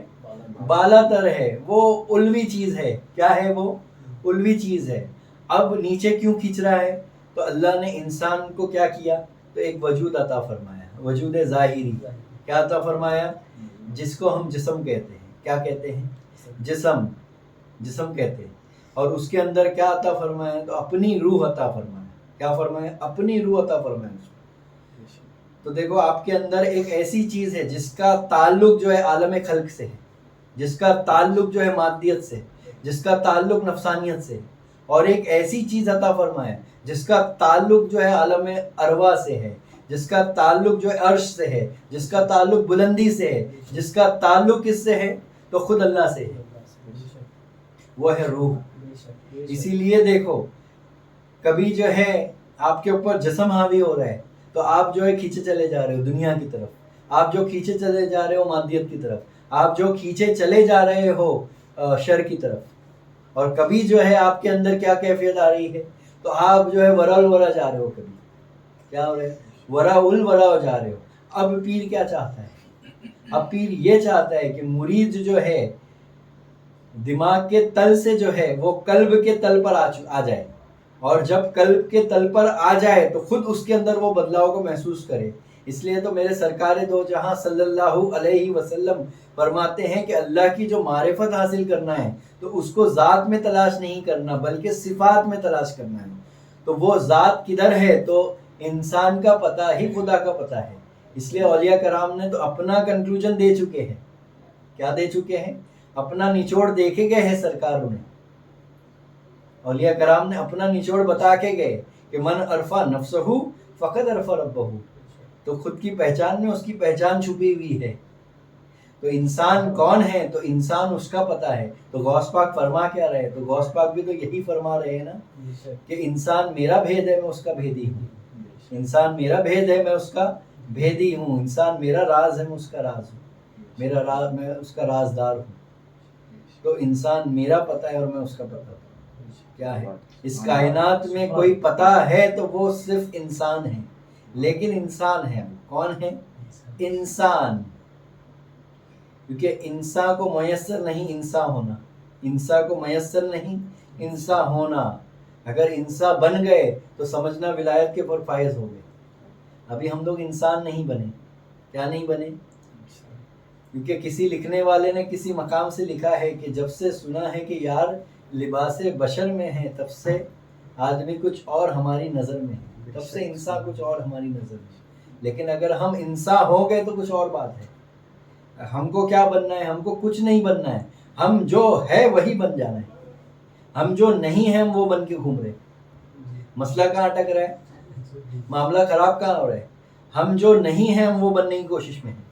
بالا تر ہے، وہ علوی چیز ہے۔ کیا ہے وہ؟ علوی چیز ہے۔ اب نیچے کیوں کھینچ رہا ہے؟ تو اللہ نے انسان کو کیا کیا؟ تو ایک وجود عطا فرمایا، وجود ظاہری۔ کیا عطا فرمایا؟ جس کو ہم جسم کہتے ہیں۔ کیا کہتے ہیں؟ جسم، جسم کہتے ہیں۔ اور اس کے اندر کیا عطا فرمایا؟ تو اپنی روح عطا فرمایا۔ کیا فرمایا؟ اپنی روح عطا فرمایا۔ تو دیکھو آپ کے اندر ایک ایسی چیز ہے جس کا تعلق جو ہے عالم خلق سے ہے، جس کا تعلق جو ہے مادیت سے، جس کا تعلق نفسانیت سے، اور ایک ایسی چیز عطا فرمایا جس کا تعلق جو ہے عالم ارواح سے ہے، جس کا تعلق جو ہے عرش سے ہے، جس کا تعلق بلندی سے ہے، جس کا تعلق کس سے ہے؟ تو خود اللہ سے ہے، وہ ہے روح۔ اسی لیے دیکھو کبھی جو ہے آپ کے اوپر جسم حاوی ہو رہا ہے تو آپ جو ہے کھینچے چلے جا رہے ہو دنیا کی طرف، آپ جو کھینچے چلے جا رہے ہو مادیت کی طرف، آپ جو کھینچے چلے جا رہے ہو شر کی طرف، اور کبھی جو ہے آپ کے اندر کیا کیفیت آ رہی ہے؟ تو آپ جو ہے ورا الورا جا رہے ہو، کبھی کیا ہو رہا ہے؟ ورا الورا ہو جا رہے ہو۔ اب پیر کیا چاہتا ہے؟ اب پیر یہ چاہتا ہے کہ مرید جو ہے دماغ کے تل سے جو ہے وہ قلب کے تل پر آ جائے، اور جب قلب کے تل پر آ جائے تو خود اس کے اندر وہ بدلاؤ کو محسوس کرے۔ اس لیے تو میرے سرکار دو جہاں صلی اللہ علیہ وسلم فرماتے ہیں کہ اللہ کی جو معرفت حاصل کرنا ہے تو اس کو ذات میں تلاش نہیں کرنا بلکہ صفات میں تلاش کرنا ہے۔ تو وہ ذات کدھر ہے؟ تو انسان کا پتہ ہی خدا کا پتہ ہے۔ اس لیے اولیاء کرام نے تو اپنا کنکلوژن دے چکے ہیں۔ کیا دے چکے ہیں؟ اپنا نچوڑ دیکھے گئے ہیں سرکاروں نے، اولیاء کرام نے اپنا نچوڑ بتا کے گئے کہ من عرفہ نفسہ فقد عرفہ ربہ، تو خود کی پہچان میں اس کی پہچان چھپی ہوئی ہے۔ تو انسان کون ہے؟ تو انسان اس کا پتہ ہے۔ تو غوث پاک فرما کیا رہے؟ تو غوث پاک بھی تو یہی فرما رہے ہیں نا کہ انسان میرا بھید ہے، میں اس کا بھیدی ہوں، انسان میرا بھید ہے، میں اس کا بھیدی ہوں، انسان میرا راز ہے، میں اس کا راز ہوں، میرا راز، میں اس کا رازدار ہوں۔ تو انسان میرا پتہ ہے اور میں اس کا پتہ ہوں۔ کیا ہے؟ اس کائنات میں کوئی پتہ ہے تو وہ صرف انسان ہے، لیکن انسان ہے، کون ہے؟ انسان، کیونکہ انسان کو میسر نہیں انسان ہونا، انسان کو میسر نہیں انسان ہونا۔ اگر انسان بن گئے تو سمجھنا ولایت کے پر فائز ہو گئے۔ ابھی ہم لوگ انسان نہیں بنے۔ کیا نہیں بنے؟ کیونکہ کسی لکھنے والے نے کسی مقام سے لکھا ہے کہ جب سے سنا ہے کہ یار لباس بشر میں ہے تب سے آدمی کچھ اور ہماری نظر میں ہے، تب سے انسان کچھ اور ہماری نظر میں ہے۔ لیکن اگر ہم انسان ہو گئے تو کچھ اور بات ہے۔ ہم کو کیا بننا ہے؟ ہم کو کچھ نہیں بننا ہے، ہم جو ہے وہی بن جانا ہے۔ ہم جو نہیں ہیں ہم وہ بن کے گھوم رہے۔ مسئلہ کہاں اٹک رہا ہے؟ معاملہ خراب کہاں ہو رہا ہے؟ ہم جو نہیں ہیں ہم وہ بننے کی کوشش میں ہیں۔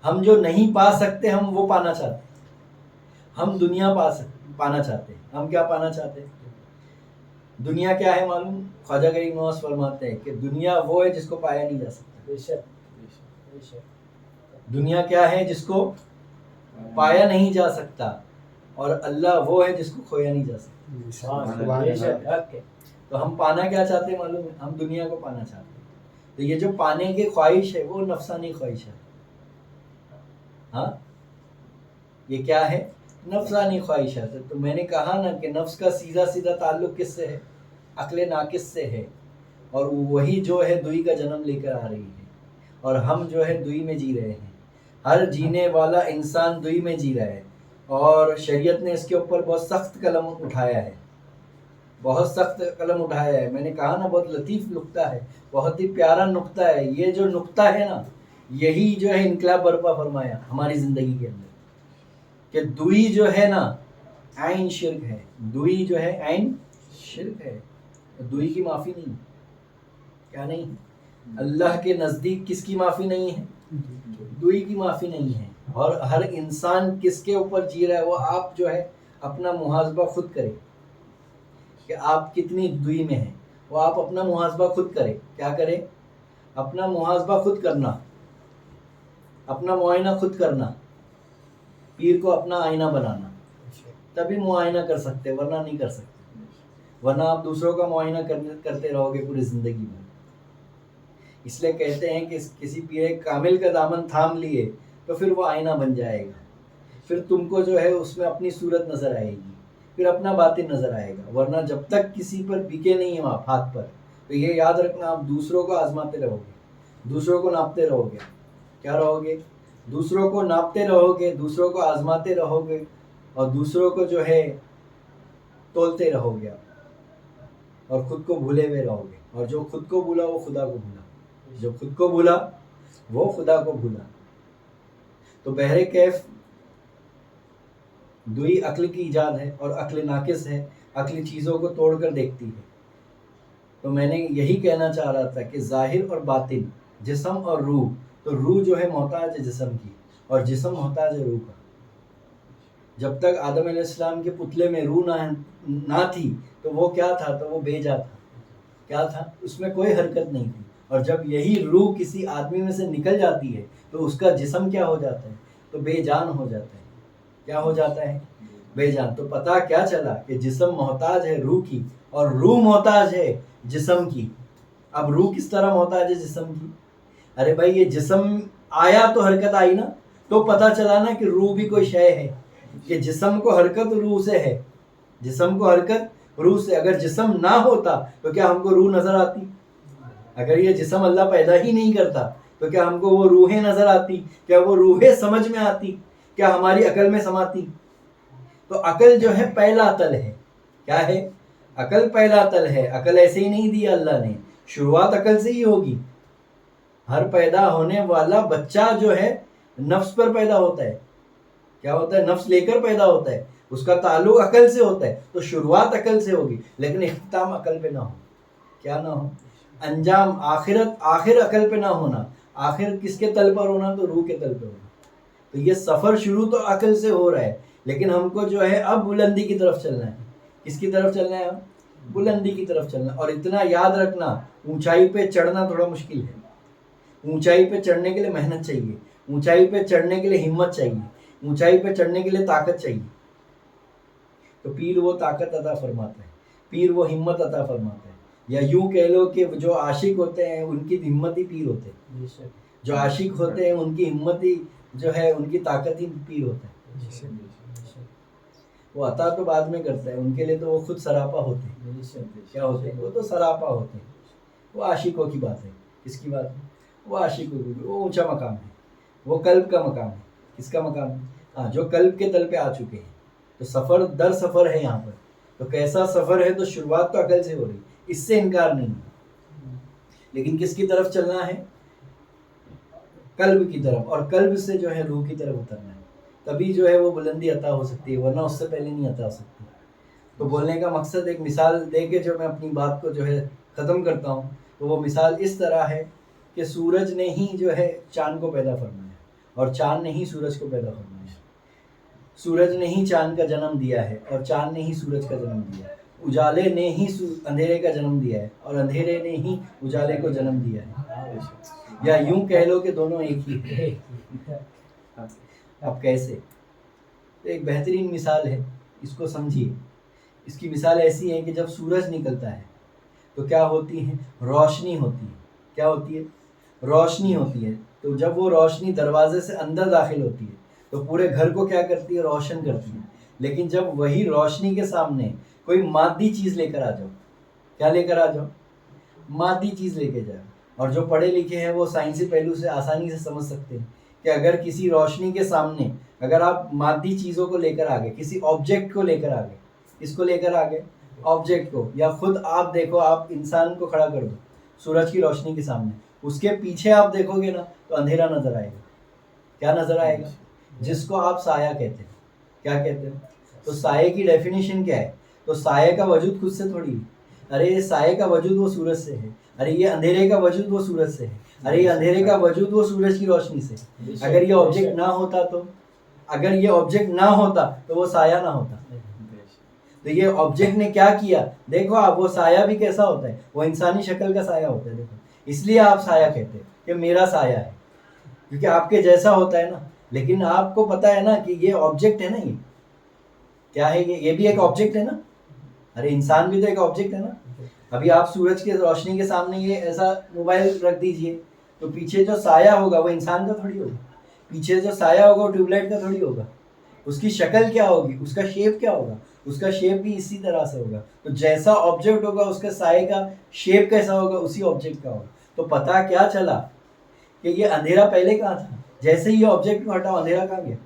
ہم جو نہیں پا سکتے ہم وہ پانا چاہتے ہیں۔ ہم دنیا پانا چاہتے ہیں۔ ہم کیا پانا چاہتے ہیں؟ دنیا کیا ہے معلوم؟ خواجہ غریب نواز فرماتے ہیں کہ دنیا وہ ہے جس کو پایا نہیں جا سکتا۔ دنیا کیا ہے؟ جس کو پایا نہیں جا سکتا، اور اللہ وہ ہے جس کو کھویا نہیں جا سکتا۔ تو ہم پانا کیا چاہتے ہیں معلوم ہے؟ ہم دنیا کو پانا چاہتے ہیں۔ تو یہ جو پانے کی خواہش ہے وہ نفسانی خواہش ہے۔ ہاں، یہ کیا ہے؟ نفسانی خواہشات ہے۔ تو میں نے کہا نا کہ نفس کا سیدھا سیدھا تعلق کس سے ہے؟ عقل ناقص سے ہے، اور وہی جو ہے دوئی کا جنم لے کر آ رہی ہے، اور ہم جو ہے دوئی میں جی رہے ہیں۔ ہر جینے والا انسان دوئی میں جی رہا ہے۔ اور شریعت نے اس کے اوپر بہت سخت قلم اٹھایا ہے، بہت سخت قلم اٹھایا ہے. میں نے کہا نا بہت لطیف نقطہ ہے، بہت ہی پیارا نقطہ ہے. یہ جو نقطہ ہے نا، یہی جو ہے انقلاب برپا فرمایا ہماری زندگی کے اندر، کہ دوئی جو ہے نا عین شرک ہے. دوئی جو ہے عین شرک ہے. دوئی کی معافی نہیں. کیا نہیں؟ اللہ کے نزدیک کس کی معافی نہیں ہے؟ دوئی کی معافی نہیں ہے. اور ہر انسان کس کے اوپر جی رہا ہے، وہ آپ جو ہے اپنا محاسبہ خود کرے کہ آپ کتنی دوئی میں ہیں. وہ آپ اپنا محاسبہ خود کرے. کیا کرے؟ اپنا محاسبہ خود کرنا، اپنا معائنہ خود کرنا، پیر کو اپنا آئینہ بنانا، تبھی معائنہ کر سکتے، ورنہ نہیں کر سکتے. ورنہ آپ دوسروں کا معائنہ کرتے رہو گے پوری زندگی میں. اس لیے کہتے ہیں کہ کسی پیر کامل کا دامن تھام لیے تو پھر وہ آئینہ بن جائے گا. پھر تم کو جو ہے اس میں اپنی صورت نظر آئے گی، پھر اپنا باطن نظر آئے گا. ورنہ جب تک کسی پر بکے نہیں ہو آپ ہاتھ پر، تو یہ یاد رکھنا آپ دوسروں کو آزماتے رہو گے، دوسروں کو ناپتے رہو گے. کیا رہو گے؟ دوسروں کو ناپتے رہو گے، دوسروں کو آزماتے رہو گے، اور دوسروں کو جو ہے تولتے رہو گے آپ، اور خود کو بھولے ہوئے رہو گے. اور جو خود کو بھولا وہ خدا کو بھولا، جو خود کو بھولا وہ خدا کو بھولا. تو بہر کیف دوئی عقل کی ایجاد ہے، اور عقل ناقص ہے، عقل چیزوں کو توڑ کر دیکھتی ہے. تو میں نے یہی کہنا چاہ رہا تھا کہ ظاہر اور باطن، جسم اور روح. تو روح جو ہے محتاج ہے جسم کی، اور جسم محتاج ہے روح کا. جب تک آدم علیہ السلام کے پتلے میں روح نہ تھی تو وہ کیا تھا؟ تو وہ بے جا تھا. کیا تھا؟ اس میں کوئی حرکت نہیں تھی. اور جب یہی روح کسی آدمی میں سے نکل جاتی ہے تو اس کا جسم کیا ہو جاتا ہے؟ تو بے جان ہو جاتا ہے. کیا ہو جاتا ہے؟ بے جان. تو پتہ کیا چلا کہ جسم محتاج ہے روح کی، اور روح محتاج ہے جسم کی. اب روح کس طرح محتاج ہے جسم کی؟ ارے بھائی یہ جسم آیا تو حرکت آئی نا، تو پتہ چلا نا کہ روح بھی کوئی شے ہے، کہ جسم کو حرکت روح سے ہے. جسم کو حرکت روح سے. اگر جسم نہ ہوتا تو کیا ہم کو روح نظر آتی؟ اگر یہ جسم اللہ پیدا ہی نہیں کرتا تو کیا ہم کو وہ روحیں نظر آتی؟ کیا وہ روحیں سمجھ میں آتی؟ کیا ہماری عقل میں سماتی؟ تو عقل جو ہے پہلا تل ہے. کیا ہے؟ عقل پہلا تل ہے. عقل ایسے ہی نہیں دیا اللہ نے، شروعات عقل سے ہی ہوگی. ہر پیدا ہونے والا بچہ جو ہے نفس پر پیدا ہوتا ہے. کیا ہوتا ہے؟ نفس لے کر پیدا ہوتا ہے. اس کا تعلق عقل سے ہوتا ہے. تو شروعات عقل سے ہوگی، لیکن اختتام عقل پہ نہ ہو. کیا نہ ہو؟ انجام آخرت آخر عقل پہ نہ ہونا. آخر کس کے تل پر ہونا؟ تو روح کے تل پہ ہونا. تو یہ سفر شروع تو عقل سے ہو رہا ہے، لیکن ہم کو جو ہے اب بلندی کی طرف چلنا ہے. کس کی طرف چلنا ہے؟ بلندی کی طرف چلنا. اور اتنا یاد رکھنا، اونچائی پہ چڑھنا تھوڑا مشکل ہے. اونچائی پہ چڑھنے کے لیے محنت چاہیے، اونچائی پہ چڑھنے کے لیے ہمت چاہیے، اونچائی پہ چڑھنے کے لیے طاقت چاہیے. تو پیر وہ طاقت عطا فرماتا ہے، پیر وہ ہمت عطا فرماتا ہے. یا یوں کہہ لو کہ جو عاشق ہوتے ہیں ان کی ہمت ہی پیر ہوتے ہیں. جو عاشق ہوتے ہیں ان کی ہمت ہی جو ہے، ان کی طاقت ہی پیر ہوتا ہے. وہ عطا تو بعد میں کرتا ہے، ان کے لیے تو وہ خود سراپا ہوتے ہیں. کیا ہوتے ہیں؟ وہ تو سراپا ہوتے ہیں. وہ عاشقوں کی بات ہے. کس کی بات ہے؟ وہ عاشقوں کی. وہ اونچا مقام ہے، وہ قلب کا مقام ہے. کس کا مقام ہے؟ ہاں، جو قلب کے تل پہ آ چکے ہیں. تو سفر در سفر ہے یہاں پر. تو کیسا سفر ہے؟ تو شروعات تو عقل سے ہو رہی، اس سے انکار نہیں ہے، لیکن کس کی طرف چلنا ہے؟ قلب کی طرف. اور قلب سے جو ہے روح کی طرف اترنا ہے. تبھی جو ہے وہ بلندی عطا ہو سکتی ہے، ورنہ اس سے پہلے نہیں عطا ہو سکتی. تو بولنے کا مقصد ایک مثال دے کے جو میں اپنی بات کو جو ہے ختم کرتا ہوں، تو وہ مثال اس طرح ہے کہ سورج نے ہی جو ہے چاند کو پیدا فرمایا، اور چاند نے ہی سورج کو پیدا فرمایا. سورج نے ہی چاند کا جنم دیا ہے، اور چاند نے ہی سورج کا جنم دیا ہے. اجالے نے ہی اندھیرے کا جنم دیا ہے، اور اندھیرے نے ہی اجالے کو جنم دیا ہے. یا یوں کہہ لو کہ دونوں ایک ہی ہیں. اب کیسے؟ تو ایک بہترین مثال ہے، اس کو سمجھیے. اس کی مثال ایسی ہے کہ جب سورج نکلتا ہے تو کیا ہوتی ہے؟ روشنی ہوتی ہے. کیا ہوتی ہے؟ روشنی ہوتی ہے. تو جب وہ روشنی دروازے سے اندر داخل ہوتی ہے تو پورے گھر کو کیا کرتی ہے؟ روشن کرتی ہے. لیکن جب وہی روشنی کے سامنے کوئی مادی چیز لے کر آ جاؤ، کیا لے کر آ جاؤ؟ مادی چیز لے کے جاؤ. اور جو پڑھے لکھے ہیں وہ سائنسی پہلو سے آسانی سے سمجھ سکتے ہیں کہ اگر کسی روشنی کے سامنے اگر آپ مادی چیزوں کو لے کر آگے، کسی آبجیکٹ کو لے کر آگے، اس کو لے کر آگے آبجیکٹ کو، یا خود آپ دیکھو، آپ انسان کو کھڑا کر دو سورج کی روشنی کے سامنے، اس کے پیچھے آپ دیکھو گے نا تو اندھیرا نظر آئے گا. کیا نظر آئے گا؟ جس کو آپ سایہ کہتے ہیں. کیا کہتے ہیں؟ تو سائے کی ڈیفینیشن کیا ہے؟ تو سائے کا وجود خود سے تھوڑی ہے. ارے یہ سائے کا وجود وہ سورج سے ہے. ارے یہ اندھیرے کا وجود وہ سورج سے ہے. ارے یہ اندھیرے کا وجود وہ سورج کی روشنی سے. اگر یہ آبجیکٹ نہ ہوتا تو، اگر یہ آبجیکٹ نہ ہوتا تو وہ سایہ نہ ہوتا. تو یہ آبجیکٹ نے کیا کیا؟ دیکھو آپ، وہ سایہ بھی کیسا ہوتا ہے؟ وہ انسانی شکل کا سایہ ہوتا ہے. دیکھو، اس لیے آپ سایہ کہتے ہیں کہ میرا سایہ ہے، کیونکہ آپ کے جیسا ہوتا ہے نا. لیکن آپ کو پتا ہے نا کہ یہ آبجیکٹ ہے نا. یہ کیا ہے؟ یہ بھی ایک آبجیکٹ ہے نا. ارے انسان بھی تو ایک آبجیکٹ ہے نا. ابھی آپ سورج کے روشنی کے سامنے یہ ایسا موبائل رکھ دیجئے تو پیچھے جو سایہ ہوگا وہ انسان کا تھوڑی ہوگا. پیچھے جو سایہ ہوگا وہ ٹیوب لائٹ کا تھوڑی ہوگا. اس کی شکل کیا ہوگی؟ اس کا شیپ کیا ہوگا؟ اس کا شیپ بھی اسی طرح سے ہوگا. تو جیسا آبجیکٹ ہوگا اس کا سائے کا شیپ کیسا ہوگا؟ اسی آبجیکٹ کا ہوگا. تو پتا کیا چلا کہ یہ اندھیرا پہلے کہاں تھا؟ جیسے ہی یہ آبجیکٹ کو ہٹاؤ اندھیرا کہاں گیا؟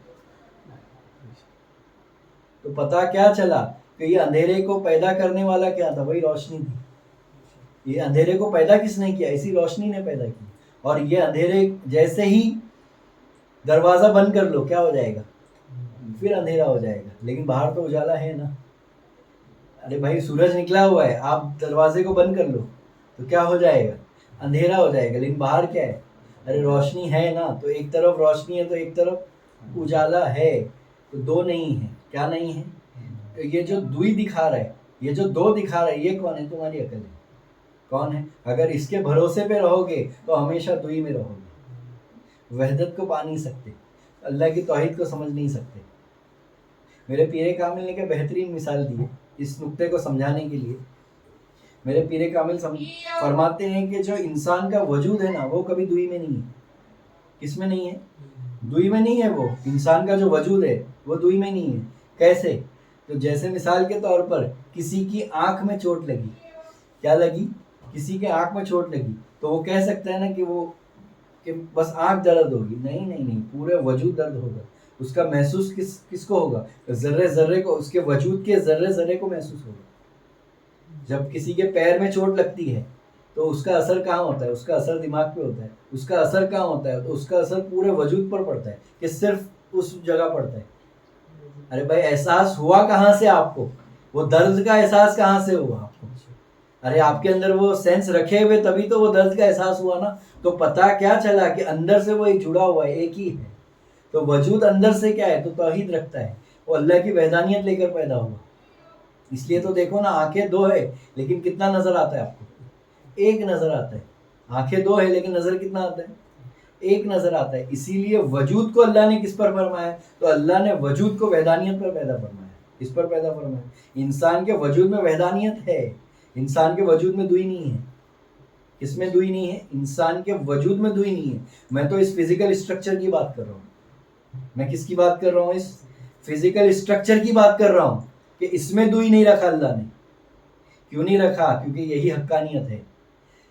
تو پتا کیا چلا کہ یہ اندھیرے کو پیدا کرنے والا کیا تھا؟ وہی روشنی تھی. یہ اندھیرے کو پیدا کس نے کیا؟ اسی روشنی نے پیدا کی. اور یہ اندھیرے جیسے ہی دروازہ بند کر لو کیا ہو جائے گا؟ پھر اندھیرا ہو جائے گا. لیکن باہر تو اجالا ہے نا. ارے بھائی سورج نکلا ہوا ہے، آپ دروازے کو بند کر لو تو کیا ہو جائے گا؟ اندھیرا ہو جائے گا. لیکن باہر کیا ہے؟ ارے روشنی ہے نا. تو ایک طرف روشنی ہے تو ایک طرف اجالا ہے. تو دو نہیں ہے. کیا نہیں ہے؟ یہ جو دوئی دکھا رہا ہے، یہ جو دو دکھا رہا ہے، یہ کون ہے؟ تمہاری عقل ہے. کون ہے؟ اگر اس کے بھروسے پہ رہو گے تو ہمیشہ دوئی میں رہو گے. وحدت کو پا نہیں سکتے، اللہ کی توحید کو سمجھ نہیں سکتے. میرے پیر کامل نے کیا بہترین مثال دی ہے اس نقطے کو سمجھانے کے لیے. میرے پیر کامل فرماتے ہیں کہ جو انسان کا وجود ہے نا وہ کبھی دوئی میں نہیں ہے. کس میں نہیں ہے؟ دوئی میں نہیں ہے. وہ انسان کا جو وجود ہے وہ دوئی میں نہیں ہے. کیسے؟ تو جیسے مثال کے طور پر کسی کی آنکھ میں چوٹ لگی. کیا لگی؟ کسی کے آنکھ میں چوٹ لگی تو وہ کہہ سکتا ہے نا کہ بس آنکھ درد ہوگی. نہیں نہیں نہیں، پورے وجود درد ہوگا. اس کا محسوس کس کو ہوگا؟ ذرے ذرے کو، اس کے وجود کے ذرے ذرے کو محسوس ہوگا. جب کسی کے پیر میں چوٹ لگتی ہے تو اس کا اثر کہاں ہوتا ہے؟ اس کا اثر دماغ پہ ہوتا ہے. اس کا اثر کہاں ہوتا ہے؟ تو اس کا اثر پورے وجود پر پڑتا ہے کہ صرف اس جگہ پڑتا ہے. ارے بھائی احساس ہوا کہاں سے آپ کو؟ وہ درد کا احساس کہاں سے ہوا آپ کو؟ ارے آپ کے اندر وہ سینس رکھے ہوئے تبھی تو وہ درد کا احساس ہوا نا. تو پتا کیا چلا کہ اندر سے وہ ایک جڑا ہوا ہے، ایک ہی ہے. تو وجود اندر سے کیا ہے؟ تو توحید رکھتا ہے. وہ اللہ کی وحدانیت لے کر پیدا ہوا. اس لیے تو دیکھو نا، آنکھیں دو ہے لیکن کتنا نظر آتا ہے آپ کو؟ ایک نظر آتا ہے. آنکھیں دو ہے لیکن نظر کتنا آتا ہے؟ ایک نظر آتا ہے. اسی لیے وجود کو اللہ نے کس پر فرمایا؟ تو اللہ نے وجود کو وحدانیت پر پیدا فرمایا. کس پر پیدا فرمایا؟ انسان کے وجود میں وحدانیت ہے. انسان کے وجود میں دوئی نہیں ہے. کس میں دوئی نہیں ہے؟ انسان کے وجود میں دوئی نہیں ہے. میں تو اس فزیکل اسٹرکچر کی بات کر رہا ہوں. میں کس کی بات کر رہا ہوں؟ اس فزیکل اسٹرکچر کی بات کر رہا ہوں کہ اس میں دوئی نہیں رکھا اللہ نے. کیوں نہیں رکھا؟ کیونکہ یہی حقانیت ہے.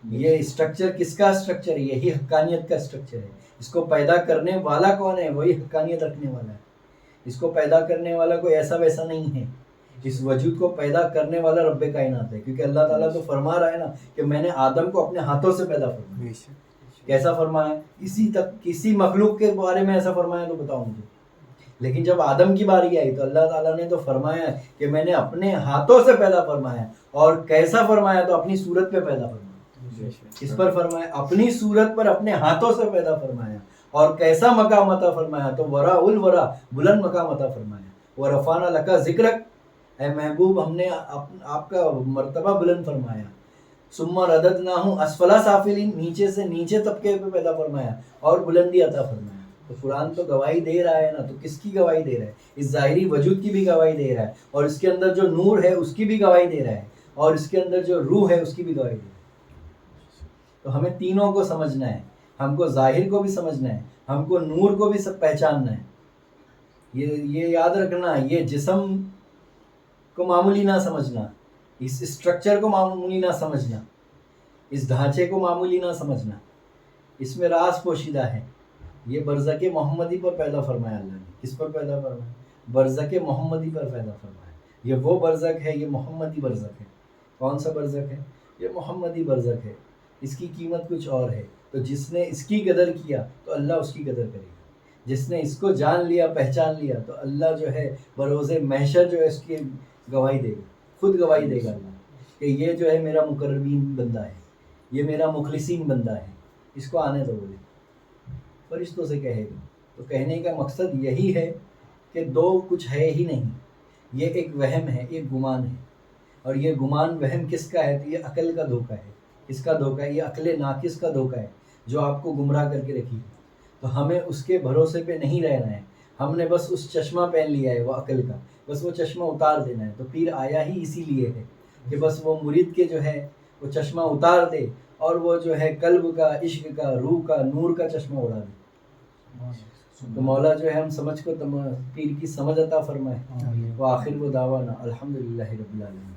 یہ اسٹرکچر کس کا اسٹرکچر ہے؟ یہی حقانیت کا اسٹرکچر ہے. اس کو پیدا کرنے والا کون ہے؟ وہی حقانیت رکھنے والا ہے. اس کو پیدا کرنے والا کوئی ایسا ویسا نہیں ہے. اس وجود کو پیدا کرنے والا رب کائنات ہے. کیونکہ اللہ تعالیٰ تو فرما رہا ہے نا کہ میں نے آدم کو اپنے ہاتھوں سے پیدا فرمایا. کیسا فرمایا؟ کسی مخلوق کے بارے میں ایسا فرمایا تو بتاؤ مجھے. لیکن جب آدم کی باری آئی تو اللہ تعالیٰ نے تو فرمایا کہ میں نے اپنے ہاتھوں سے پیدا فرمایا. اور کیسا فرمایا؟ تو اپنی صورت پہ پیدا فرمایا. کس پر فرمایا؟ اپنی صورت پر اپنے ہاتھوں سے پیدا فرمایا. اور کیسا مقام عطا فرمایا؟ تو ورا الورا، بلند مقام عطا فرمایا. ورفعنا لک ذکرک، اے محبوب ہم نے آپ کا مرتبہ بلند فرمایا. ثم رددناہ اسفل سافلین، نیچے سے نیچے طبقے پہ پیدا فرمایا اور بلندی عطا فرمایا. تو قرآن تو گواہی دے رہا ہے نا. تو کس کی گواہی دے رہا ہے؟ اس ظاہری وجود کی بھی گواہی دے رہا ہے، اور اس کے اندر جو نور ہے اس کی بھی گواہی دے رہا ہے، اور اس کے اندر جو روح ہے اس کی بھی گواہی دے رہا ہے. تو ہمیں تینوں کو سمجھنا ہے. ہم کو ظاہر کو بھی سمجھنا ہے، ہم کو نور کو بھی سب پہچاننا ہے. یہ یاد رکھنا، یہ جسم کو معمولی نہ سمجھنا، اس اسٹرکچر کو معمولی نہ سمجھنا، اس ڈھانچے کو معمولی نہ سمجھنا. اس میں راز پوشیدہ ہے. یہ برزخ محمدی پر پیدا فرمایا اللہ نے. کس پر پیدا فرمائے؟ برزخ محمدی پر پیدا فرمائے. یہ وہ برزخ ہے، یہ محمدی برزخ ہے. کون سا برزخ ہے؟ یہ محمدی برزخ ہے. اس کی قیمت کچھ اور ہے. تو جس نے اس کی قدر کیا تو اللہ اس کی قدر کرے گا. جس نے اس کو جان لیا، پہچان لیا، تو اللہ جو ہے بروز محشر جو ہے اس کی گواہی دے گا، خود گواہی دے گا اللہ کہ یہ جو ہے میرا مقربین بندہ ہے، یہ میرا مخلصین بندہ ہے، اس کو آنے دو. بولے فرشتوں سے کہے گا. تو کہنے کا مقصد یہی ہے کہ دو کچھ ہے ہی نہیں، یہ ایک وہم ہے، ایک گمان ہے. اور یہ گمان وہم کس کا ہے؟ تو یہ عقل کا دھوکہ ہے. کس کا دھوکہ ہے؟ یہ عقل ناقص کا دھوکہ ہے جو آپ کو گمراہ کر کے رکھی ہے. تو ہمیں اس کے بھروسے پہ نہیں رہنا ہے. ہم نے بس اس چشمہ پہن لیا ہے وہ عقل کا، بس وہ چشمہ اتار دینا ہے. تو پیر آیا ہی اسی لیے ہے کہ بس وہ مرید کے جو ہے وہ چشمہ اتار دے اور وہ جو ہے قلب کا، عشق کا، روح کا، نور کا چشمہ اڑا دے. تو مولا جو ہے ہم سمجھ کو پیر کی سمجھ عطا فرمائے. وآخر دعوانا الحمدللہ رب العالمین.